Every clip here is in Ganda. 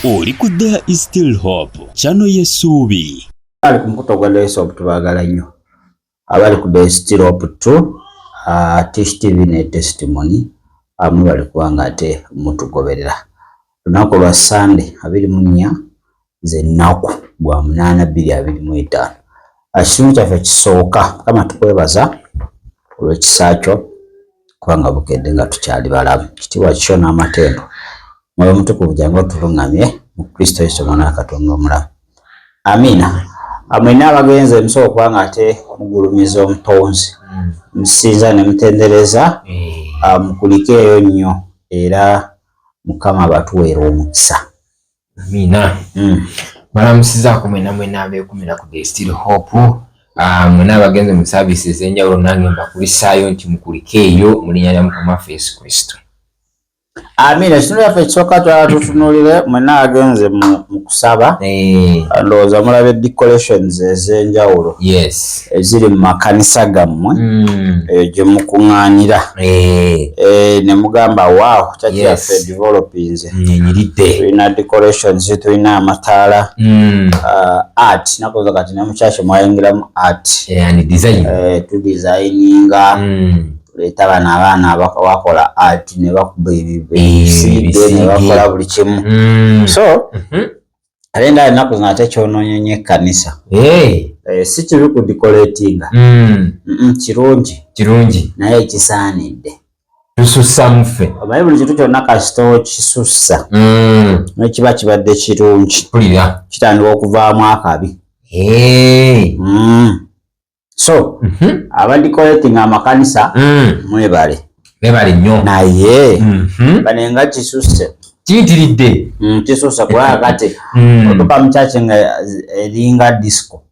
Oli ku There is Still Hope channel y'essuubi. Ali ku mukuto gwa There is Hope tubagala nnyo. Abali ku There is Still Hope 2 Tish TV ne testimony bali kubanga ate mutugoberera. Lunaku lwa Sunday 24 ze nnaku gwa 8/2025. Ekitundu kyaffe kisooka kama tukwebaza olw'ekisakyo kubanga bukedde nga tukyali balamu. Kitiibwa kikyo n'amatendo. Mwoyo mutukuvu jangu otulungamye mu Kristo Yesu Mwana wa Katonda omulamu. Amina. Mwena abagenzi emusooka kubanga ate mugulumiza omutonzi. Musinza ne mutendereza mukulikeeyo nnyo era Mukama batuweera omukisa. Amina. Balamusizaako mwena abeekumira ku There is Still Hope. Mwena abagenzi mu services enjawulo nange mbakulisaayo nti mukulikeeyo mu linnya lya Mukama waffe Yesu Kristo. Amina. Ekitundu kyaffe ekisooka twala tutunuulire mwena agenze mu kusaba. Ndowooza mulaba decorations ez'enjawulo. Yes. Eziri mu makanisa gammwe gye mukuŋŋaanira. Ne mugamba wow church yaffe developinze. Nyiridde. Tulina decorations, tulina amataala, art. Nakoza kati ne mu church mwayingiramu art. And design. Tudesigninga. Leta abaana bakola art ne bakuba ebisige ne bakola buli kimu. So alenda ennaku zino ate kyonoonye ekkanisa. Si kibi ku decoratinga. Kirungi naye kisaanidde tusussa muffe. Omanyi buli kintu kyonna kasita kisussa nekiba kibadde kirungi kitandika okuvaamu akabi. So aba decorating amakanisa mwebale nnyo naye banenga kisusse kiyitiridde kisusse kubanga kati otuka mu church nga eringa disco.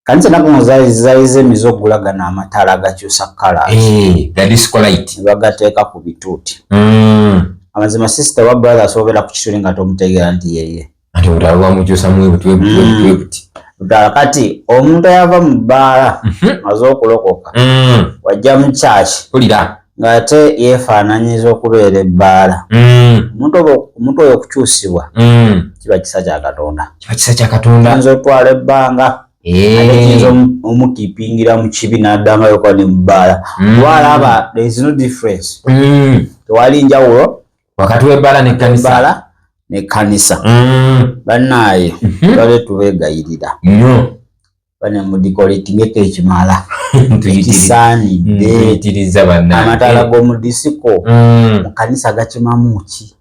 Kanisa nako zayize emize okugulagana amataala gakyusa colours ga disco light ne bagateeka ku bituuti. Amazima sister wa brother asoobera ku kituli nga tomutegeera nti yeye ati olaba wamukyusa mwebuti kati omuntu ayava mu bbaala aze okulokoka wajja mu church ng'ate yeefaananyiza okubeera ebbaala. Omuntu oyo okukyusibwa kiba kisa kya Katonda. Kiyinza otwala ebbanga ate kiyinza omukiipingira mu kibi n'addangayo kwa ne mu bbaala. Lwalaba there is no difference. Tewali njawulo wakati w'ebbaala n'ekkanisa. Bannaaye tubale tubeegayirira bane mu decorating ekimala ekisaanidde. Amataala g'omu disiko mu kanisa gakimamu ki?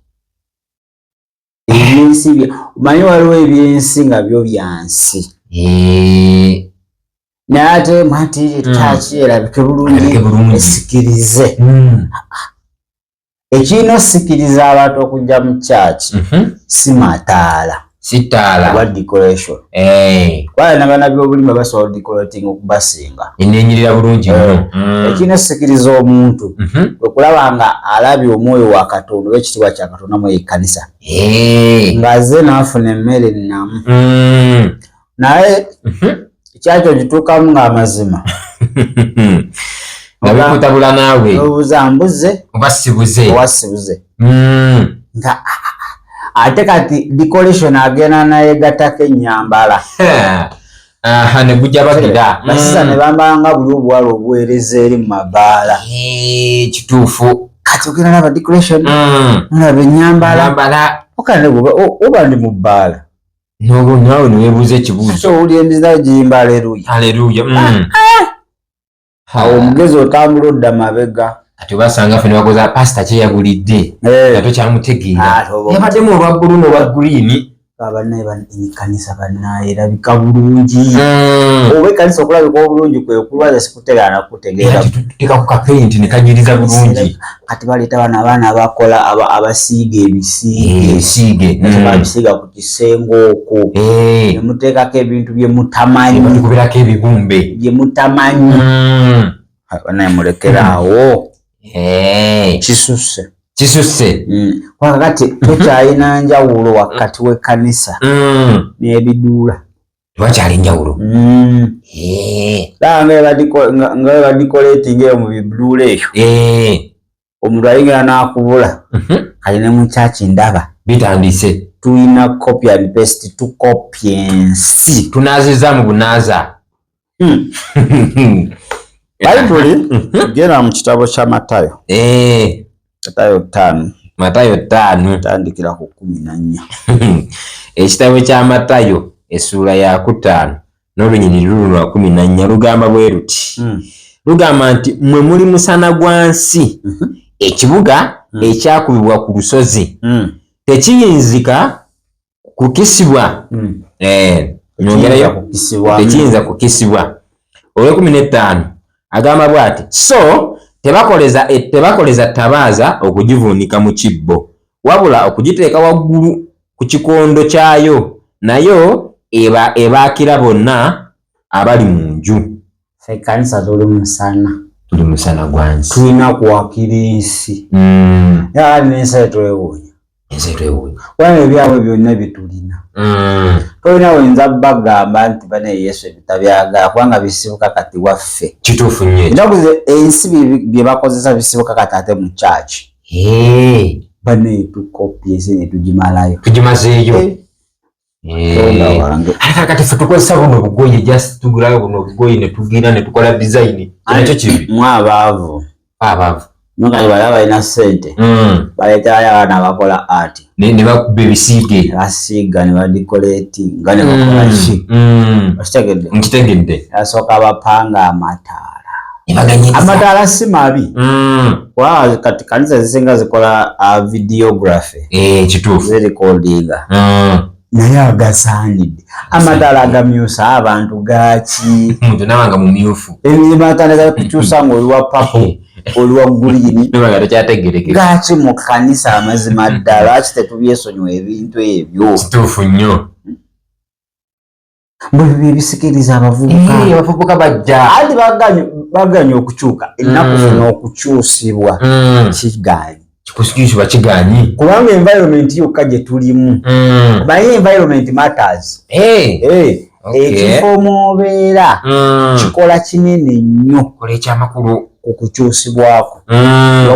Ebyensi omanyi waliwo ebyensi nga byo byansi naye ate mati church erabike bulungi esikirize. Ekirina osikiriza abantu okujja mu church si mataala oba decoration. Kwala n'abaana by'obulimi basobola decorating okubasinga enenyirira bulungi nnyo. Ekirina osikiriza omuntu okulaba nga alabye omwoyo wa Katonda w'ekitiibwa kya Katonda mu ekkanisa ng'azze n'afuna emmere ennamu naye ekyakyo gituukamu ng'amazima nga bikutabula naawe obuuza mbuze oba sibuze nga ate kati decoration agenda naye gatako ennyambala ne gujja bagira basiza ne bambala nga buli obuwala obuweereza eri mu mabaala. Kituufu kati ogenda naba decoration nolaba ennyambala oba ndi mu bbaala nawe neweebuuza ekibuuzo owuli emizira giyimba aleluya. Awo omugezi otambula odda mabega ati obasanga ffe ne bakoza pasita kyeyagulidde nga tokyamutegeera yabaddemu olwa bbulu n'olwa guliini. Abannaye enkanisa bannaye erabika bulungi. Oba ekkanisa okulabika obulungi kwe kulwaza sikutegeera nakutegeera tuteeka ku kapeyinti ne kanyiriza bulungi. Kati baleeta abaana abakola abasiiga ebisiige babisiiga ku kisenge okwo ne muteekako ebintu bye mutamanyi mukuberako ebibumbe bye mutamanyi. Bannaye mulekeraawo kisusse. Wakati tukyalina njawulo wakati w'ekkanisa n'ebiduula. Tewakyali njawulo. Nga badikoleetinga eyo mu biduula eyo omuntu ayingira n'akubula kati ne mu church ndaba bitandise tuina copy and paste tu copiensi tunaziza mu bunaza. Bible gena mu kitabo kya Matayo. Matayo 5 tandikira ku 14. Ekitabo kya Matayo essula ya 5 n'olunyiriri lwa 14 lugamba bwe ruti. Lugamba nti mwe muli musana gwansi ekibuga ekyakubibwa ku lusozi tekiyinzika kukisibwa. Nyongerayo kukisibwa. Tekiyinza kukisibwa. Olwe 15 agamba bwati so tebakoleza tabaaza okugivuunika mu kibbo wabula okugiteeka waggulu ku kikondo kyayo nayo ebaakira bonna abali mu nju. Ffe kanisa tuli musana gwansi tulina kuwakira ensi. N'ensi etwewonya. Wano ebyabwe byonna bitulina. Tolina wayinza bagamba nti bane Yesu ebitabyagala kubanga bisibuka kati waffe. Kituufu nnyo. Ennaku ensi bye bakozesa bisibuka kati ate mu church. Bane tukopye ensi ne tugimalayo. Tugimazeeyo. Kati ffe tukozesa buno bugoye just tugulayo buno bugoye ne tugira ne tukola design. Ekyo kibi. Mwabaavu. Nunga bala balina ssente. Baleetayo abaana abakola art. Ne bakuba ebisiige. Basiiga ne badecorate nga ne bakola ki. Okitegedde? Nkitegedde. Yasooka bapanga amataala. Amataala si mabi. Kati kanisa zisinga zikola videography. Kituufu. Zirecordinga. Naye agasaanidde. Amataala agamyusa abantu gaaki. Muntu nabanga mumyufu. Emirimu atandika kukyusa ng'oliwa papo. Oluwa gulini gaaki mu kanisa amazima ddala lwaki tetubyesonyiwa ebintu ebyo. Kituufu nnyo. Bwe ebisikiriza abavubuka bajja andi baganya okukyuka ennaku zino okukyusibwa kigaanyi kikusikisibwa kigaanyi kubanga environment yokka gye tulimu baye environment matters. Ekifo mw'obeera kikola kinene nnyo kola ekyamakulu okukyusibwako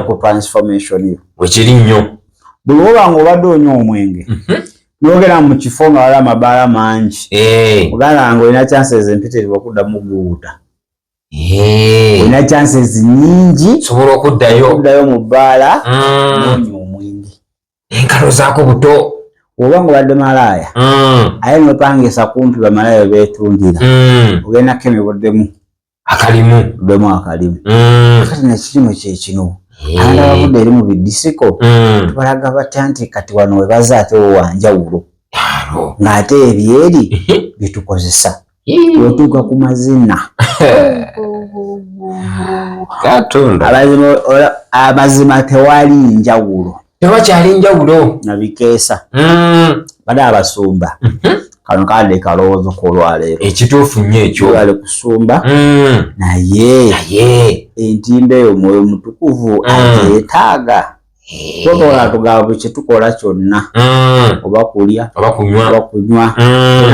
ku transformation yo wekiri nnyo. buli oba ng'obadde onywa omwenge n'ogera mu kifo nga wali amabaala mangi oganda nga olina chances empitirivu okuddamu guwuta. Olina chances nyingi sobola okuddayo mu bbaala n'onywa omwenge. Enkalo zaako buto. Oba ng'obadde malaaya aye n'opangisa kumpi bamalaaya beetundira ogendako emibuddemu akalimu. Kati nekirino kyekino abantu abavudde eri mu bidisiko tubalaga batya nti kati wano we baza ate wanjawulo ng'ate ebyeri bitukozesa wetuuka ku mazina. Amazima tewali njawulo. Tewakyali njawulo. Nabikeesa bade abasumba kano kande kalowoozo k'olwaleero. Ekituufu nnyo ekyo. Bali kusumba naye entimba eyo Mwoyo Mutukuvu agyetaaga. Tokola tugaba buli kye tukola kyonna oba kulya oba kunywa era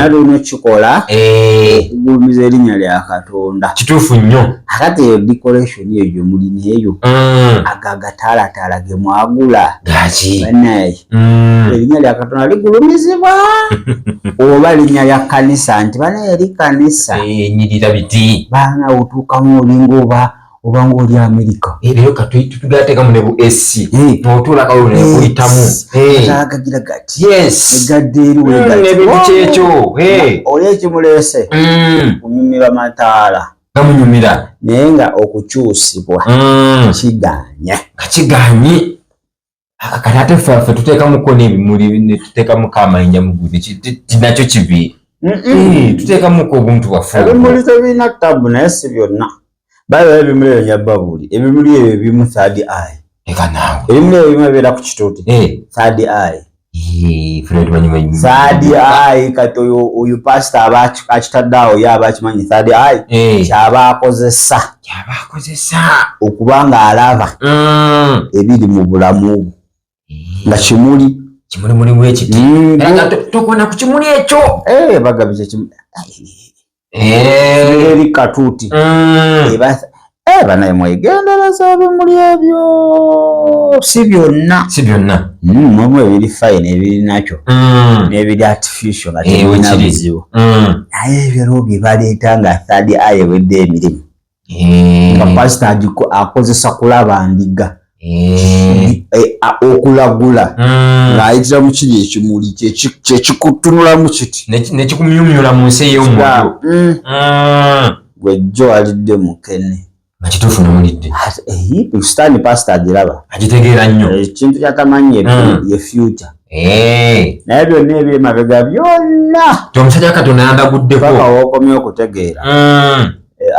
tulina okukikola okugulumiza erinnya lya Katonda. Kituufu nnyo. Akati eyo decoration eyo mulina eyo agataala ge mwagula banaye erinnya lya Katonda ligulumizibwa oba linnya lya kanisa nti banaye eri kanisa nyirira biti baana otuukamu olinga oba ng'oli Amerika. Leero tugateekamu ne bu AC n'otuulakayo ne kuyitamu gagira gati egadde eri nebintu kyekyo oli ekimuleese kunyumira mataala gamunyumira naye nga okukyusibwa kigaanye kati ate ffe tuteekamuko n'ebimuli ne tuteekamuko amayinja mu nakyo kibi tuteekamuko obuntu bwaffe. Ebimuli tebirina ttabu naye si byonna. Bayo ebimuli ebyo Nyababuli ebimuli ebyo ebimu third eye. Ebimuli ebyo ebimu ebibeera ku kituuti third eye. Third eye kati oyo pastor aba akitadde awo ye aba akimanyi third eye kyaba akozesa okuba nga alaba ebiri mu bulamu nga kimuli mulimu ekiti tokona ku kimuli ekyo bagabye kimuli eri katuuti banaye mwegendereza bimuli ebyo si byonna mumu ebiri fine ebiri nakyo n'ebiri artificial nga tebirina buzibu naye ebyo byebaleeta nga third eye ewedde emirimu nga pasita akozesa kulaba ndiga okulagula ng'ayitira mu kiri ekimuli kyekikutunulamu kiti nekikumyumyula mu nsi ey'omuntu gwe jjo walidde mukene nga kituufu nomulidde kusitaani pasita agiraba agitegeera nnyo ekintu kyatamanyi ye future naye byonna ebyemabega byonna omusajja Katonda yandaguddeko paka wookomye okutegeera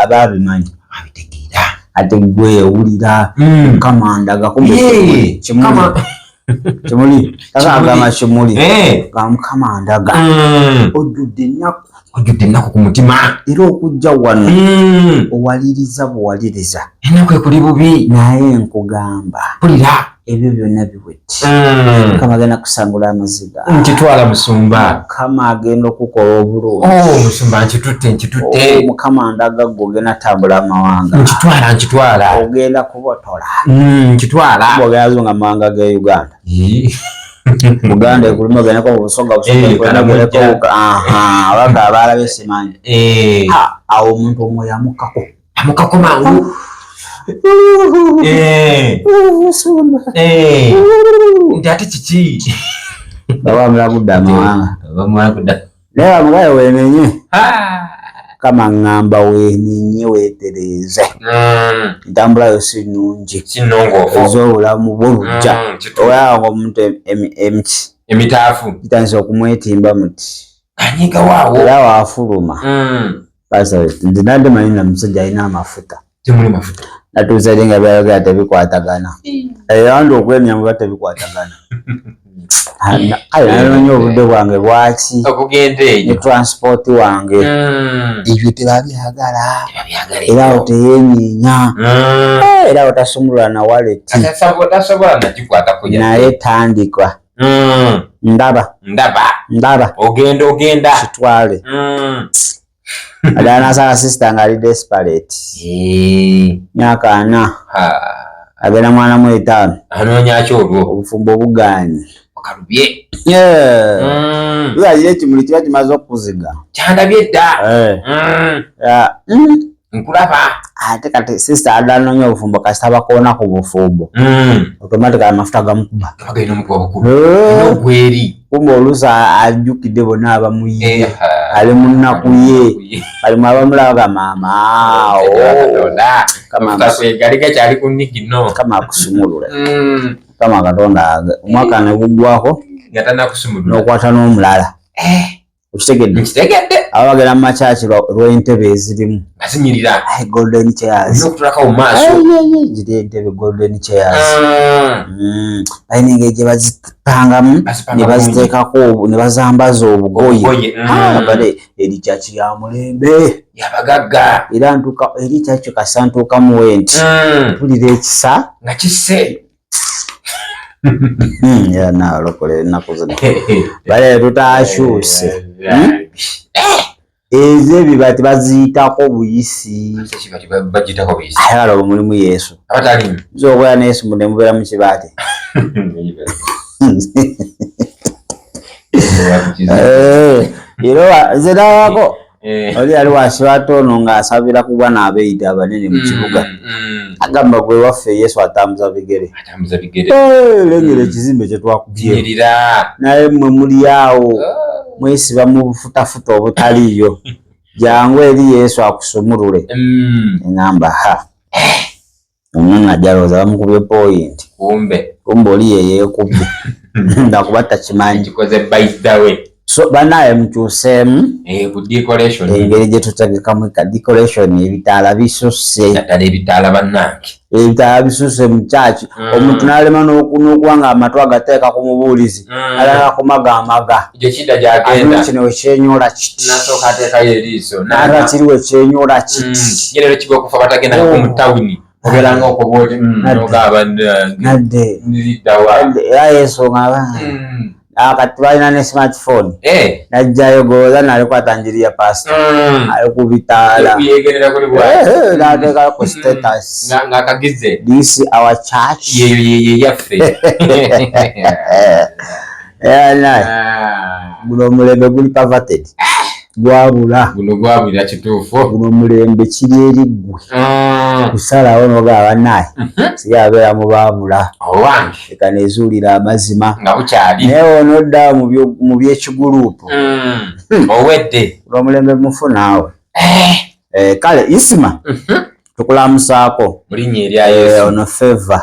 aba abimanyi abitegeera ate gwe ewulira kamandaga kimuli agamba kimuli gamukamandaga ojjudde ennaku ku mutima era okujja wano owaliriza buwaliriza ennaku ekuli bubi naye nkugamba pulira ebyo byonna biwedde Mukama agenda kusangula amaziga nkitwala musumba Mukama agenda okukola obulungi musumba nkitutte Mukama ndaga gwe ogenda tambula amawanga nkitwala ogenda kubotola nkitwala ogenda zunga amawanga ge Uganda Uganda ekulima ogenda ko busonga abaga abalabe simanyi awo omuntu omwe yamukako mangu nti ate kiki bawamulagudde amawanga naye bamugaye wenenye Kama ngamba wenenye wetereze ntambulayo si nnungi ez'obulamu bw'olujja oyawo omuntu emitaafu kitandise okumwetimba muti anyiga waawo era waafuluma nze nadde manyi na musajja alina amafuta temuli mafuta natuusa eri nga byayogera tebikwatagana eyawandi okwemya muba tebikwatagana nanoonya obudde bwange bwaki okugenda eyo ne transport wange ebyo tebabyagala era awo teyenyinya era awo tasumulula na waleti tasobola nagikwatako naye tandikwa ndaba ogenda kitwale adala nasala sister nga ali desperate myaka 4 agenda mwana mu 5 anoonya ki olwo obufumbo bugaanyi okalubye lwalira ekimuli kiba kimaze okuziga kyandabye dda nkulaba ate kati sister adala noonya obufumbo kasita bakoona ku bufumbo automatic amafuta gamukuba gagalina omukuba bukulu ogweri kumba oluusa ajjukidde bonna abamuye ali mu nnaku ye alimu abamulaba maama gali gakyali ku nnigi no kama akusumulule kama Katonda omwaka ne guggwako nga tannakusumulula n'okwata n'omulala Nkitegedde abagera mu makyaki lw'entebe ezirimu azinyirira golden chairs n'okutulako mu maaso ziri entebe golden chairs balina engeri gye bazipangamu ne baziteekako ne bazambaza obugoye bale eri kyaki ya mulembe yabagagga era ntuuka eri kyakyo kasa ntuukamu wenti tulira ekisa nga kisse ya naalokole ennaku zino bale tutakyuse ezo ebibati baziyitako buyisi ayagala omulimu Yesu zokola ne Yesu ne mubeera mu kibaate era zedawako oli ali wasibatono ng'asabira ku bwana abeeyita abanene mu kibuga agamba gwe waffe Yesu atambuza bigere lengera ekizimbe kye twakubye naye mmwe muli awo mwesiba mu bufutafuta obutaliyo jangu eri Yesu akusumulule engamba omwana jalooza bamukubye point kumbe oli yeyeekubye ndakuba takimanyi so banaye mukyuseemu engeri gye tutegekamu ka decoration ebitaala bisusse ebitaala bisusse mu kyaki omuntu n'alema n'okuba nga amatu agateeka ku mubuulizi alala kumagamaga kino ekyenyola kiti ata kiriwo ekyenyola kiti nadde era Yesu ng'aba akati balina ne smartphone najjayo goza naliko atanjiriya pastor aliku bitaala nateeka ku status ngakagize this our church yaffe guno omulembe guli perverted gwabula kituufu guno omulembe kiri eri ggwe kusalawo nogaba naye siyabeera mu baabula eka nezuulira amazima nga bukyali naye onodda mu byekigulupu owedde omulembe mufu naawe kale isima tukulamusaako mu linnya erya Yesu ono favor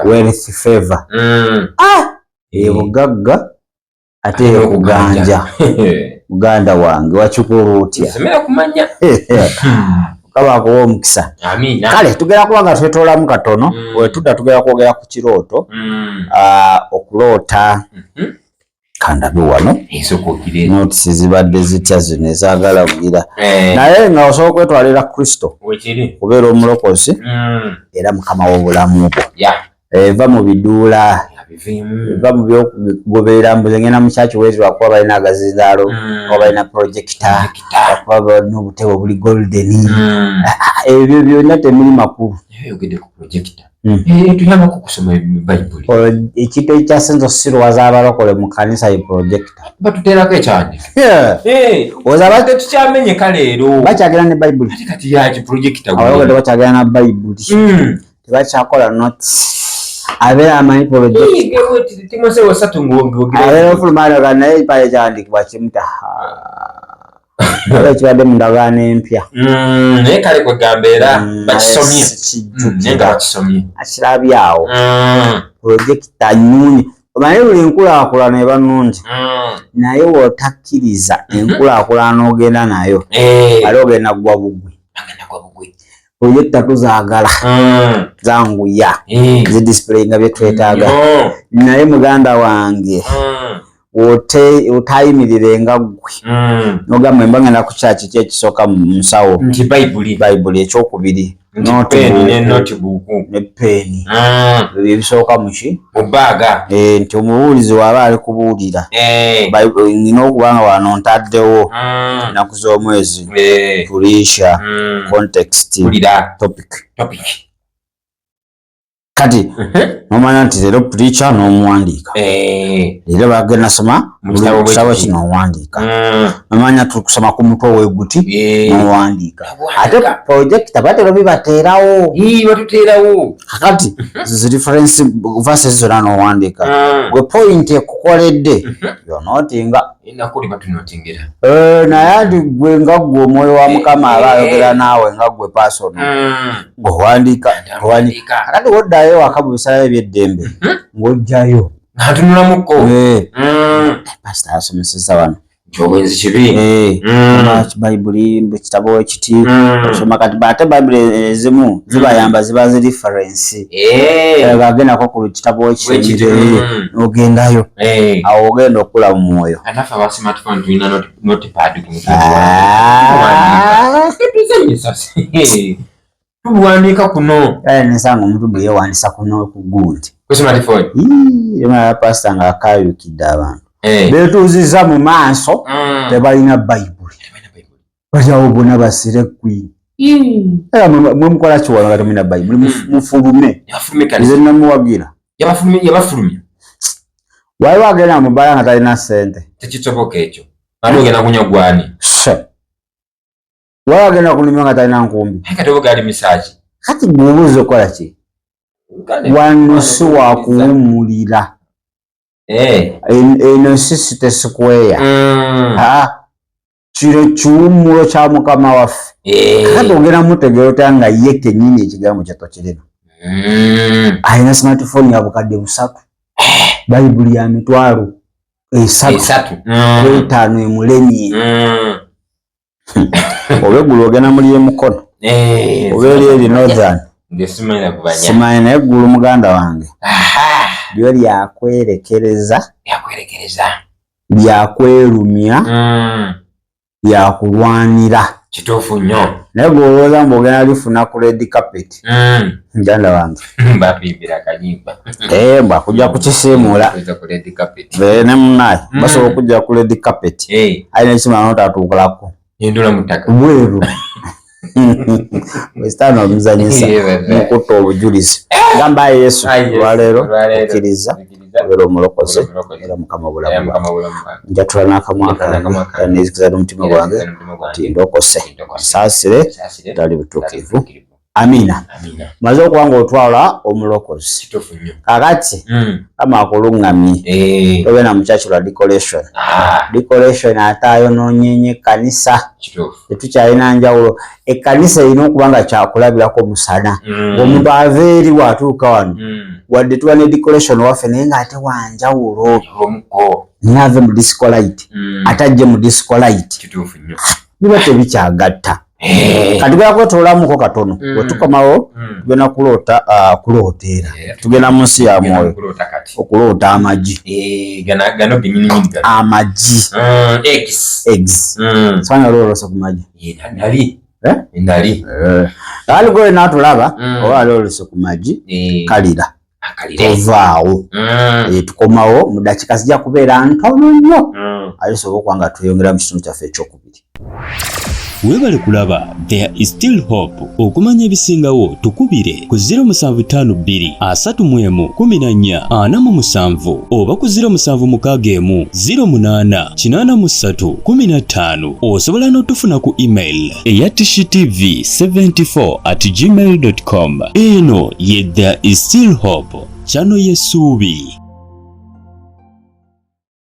wealth favor bugagga ate okuganja muganda wange wakikola otya semera kumanya kaba kuwa omukisa amina kale tugera kuba nga twetoolamu katono wetudda tugera kwogera ku kirooto okuloota kandabe wano notisi zibadde zitya zino ezaagala kugira naye nga osobola okwetwalira Kristo kubeera omulokozi era mukama w'obulamu bwo eva mu biduula eva mu byokugoberera mbuze ngenda mu kyaki wezi wakuba balina agazindaalo kuba balina projector kuba balina obutebe obuli golden ebyo byonna temuli makulu tuyambako kusoma Bayibuli ekintu ekyasinza osirwaza abalokole mu kanisa ye projector batuteerako ekyandika tukyamenyeka leero bakyagera ne Bayibuli kati yaki projector abalokole tebakyagera na Bayibuli tebakyakola notes abeera amanyi abeera ofulumayo naye pale kyandikibwa kimuta ekibadde mu ndagaano empya naye kale kwegamba era bakisomye naye nga bakisomye akirabye awo projekita nyunyi omanyi buli enkulaakulana eba nnungi naye wootakkiriza enkulaakulana ogenda nayo ali ogenda gwa bugwe projekita tuzaagala zanguya zidisplay nga byetwetaaga naye muganda wange otayimirire nga ggwe nogamba emba ngenda ku kyaki ki ekisooka mu nsawo nti bayibuli ekyokubiri ne peeni ebyo ebisooka muki mu bbaaga nti omubuulizi waaba ali kubuulira nina okubanga wano ntaddewo ennaku z'omwezi tuliisha context topic kati nomanya nti leero preacher n'omuwandiika leero bagenda soma kitabo kino owandiika nomanya tukusoma ku mutwe w'eguti n'owandiika ate projector batero bibateerawo kakati reference verses zonna n'owandiika gwe point ekukoledde yonotinga naye ati gwe nga gwe omwoyo wa Mukama aba ayogera naawe nga gwe personal ng'owandiika kakati woddayo waka mu bisala eby'eddembe ng'ojjayo atunulamuko pastor asomeseza wano kyobwenzi kibi bayibuli ekitabo ekiti osoma kati ate bayibuli ezimu zibayamba ziba zi reference agendako ku kitabo ekirungi ogendayo awo ogenda okula mu mwoyo tuwandiika kuno nsanga omuntu bwe yeewandisa kuno ku gundi pastor nga akayukidde abantu betuuziza mu maaso tebalina bayibuli balyawo bonna basire kwini era mwe mukola kiwano nga temulina bayibuli mufulume nze namuwagira yabafulumya waliwo agenda mubala nga talina ssente tekisoboka ekyo ate ogenda kunya gwani waliwo agenda kulumya nga talina nkumbi kati oba gali misaaji kati bw'obuuza okola ki wano si wakuwumulira eno sisi tesikweya kino kiwummulo kya Mukama waffe kati ogenda mutegeera otya nga ye kennyini ekigambo kyatokirema alina smartphone ya bukadde 3 bayibuli ya mitwalo 3 5 emulemye oba eggulu ogenda muli emukono oba eri eri northern simanyi naye eggulu muganda wange lyo lyakwerekereza lyakwerumya lyakulwanira kituufu nnyo naye bw'olowooza mbogenda lifuna ku red carpet njanda wange bapimbira kanyimba mbakujja kukisiimuula ne munnaye basobola okujja ku red carpet alina ekimala notatuukulako endula mutaka bweru wesitaani omuzanyisa mukutta obujulizi gamba Yesu olwaleero okkiriza obeera omulokoze era Mukama obulamu njatula n'akamwa kange nezikiza n'omutima gwange nti ndokose nsaasire tali butuukirivu. Amina. Maze okuba ng'otwala omulokozi kakati kama akulungamye tobe na mukyakirwa decoration ate ayonoonyenye ekkanisa tetukyalina njawulo. Ekkanisa erina okuba nga kyakulabirako musana ng'omuntu ava eri bw'atuuka wano wadde tuba ne decoration waffe naye ng'ate wanjawulo naye ave mu disco light ate ajje mu disco light biba tebikyagatta. Kati kwetolamuko katono wetukomawo tugenda kulooteera tugenda mu nsi ya mwoyo okuloota amagi eggs sanya ololose ku magi ali gwe natulaba oba alolose ku magi kalira tovaawo tukomawo mu dakika zijja kubeera ntono nnyo alisobola okuba nga tweyongera mu kitundu kyaffe ekyokubiri. Webale kulaba There is Still Hope. Okumanya ebisingawo tukubire ku 0752 31 14 47 oba ku 0761 08 83 15. Osobola n'otufuna ku email eya tishitv74@gmail.com. Eno ye There is Still Hope, channel y'essuubi.